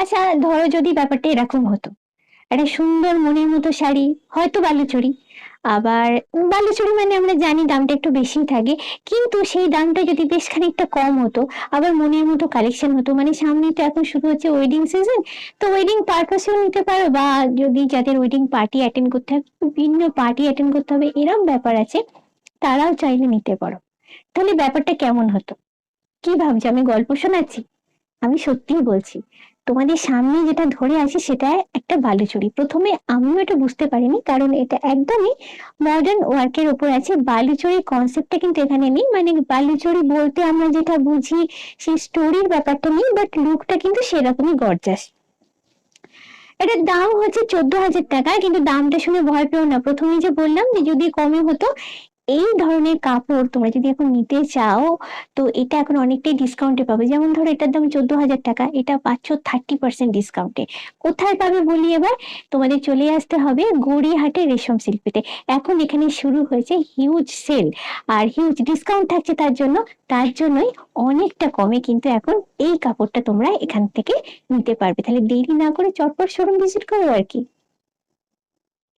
আচ্ছা, ধরো যদি ব্যাপারটা এরকম হতো, একটা সুন্দর মনের মতো শাড়ি, হয়তো বালুচরী। আবার বালুচরী মানে আমরা জানি দামটা একটু বেশি থাকে, কিন্তু সেই দামটা যদি বেশ খানিকটা কম হতো, আবার মনের মতো কালেকশন হতো, মানে সামনে তো এখন শুরু হচ্ছে ওয়েডিং সিজন, তো ওয়েডিং পারপাসেও নিতে পারো, বা যদি যাদের ওয়েডিং পার্টি অ্যাটেন্ড করতে হবে, বিভিন্ন পার্টি অ্যাটেন্ড করতে হবে, এরকম ব্যাপার আছে, তারাও চাইলে নিতে পারো। তাহলে ব্যাপারটা কেমন হতো? কি ভাবছো, আমি গল্প শোনাচ্ছি? আমি সত্যিই বলছি, তোমাদের সামনে যেটা ধরে আছে সেটা একটা বালুচরী। প্রথমে আমিও এটা বুঝতে পারিনি, কারণ এটা একদমই মডার্ন ওয়ার্কের উপর আছে। বালুচরী কনসেপ্টটা কিন্তু এখানে নেই, মানে বালুচরী বলতে আমরা যেটা বুঝি সেই স্টোরির ব্যাপারটা নেই, বাট লুকটা কিন্তু সেরকমই গর্জাস। এটার দাম হচ্ছে 14,000 টাকা, কিন্তু দামটা শুনে ভয় পেও না, প্রথমেই যে বললাম যে যদি কমে হতো। এই ধরনের কাপড় তোমরা যদি এখন নিতে চাও, তো এটা এখন অনেকটাই ডিসকাউন্টে পাবে। যেমন ধরো এটার দাম 14,000 টাকা, এটা পাচ্ছ 30% ডিসকাউন্টে। কোথায় পাবে বলি এবার, তোমাদের চলে আসতে হবে গড়িয়াহাটে রেশম শিল্পীতে। এখন এখানে শুরু হয়েছে হিউজ সেল, আর হিউজ ডিসকাউন্ট থাকছে তার জন্যই অনেকটা কমে কিন্তু এখন এই কাপড়টা তোমরা এখান থেকে নিতে পারবে। তাহলে দেরি না করে চটপট শোরুম ভিজিট করো আর কি।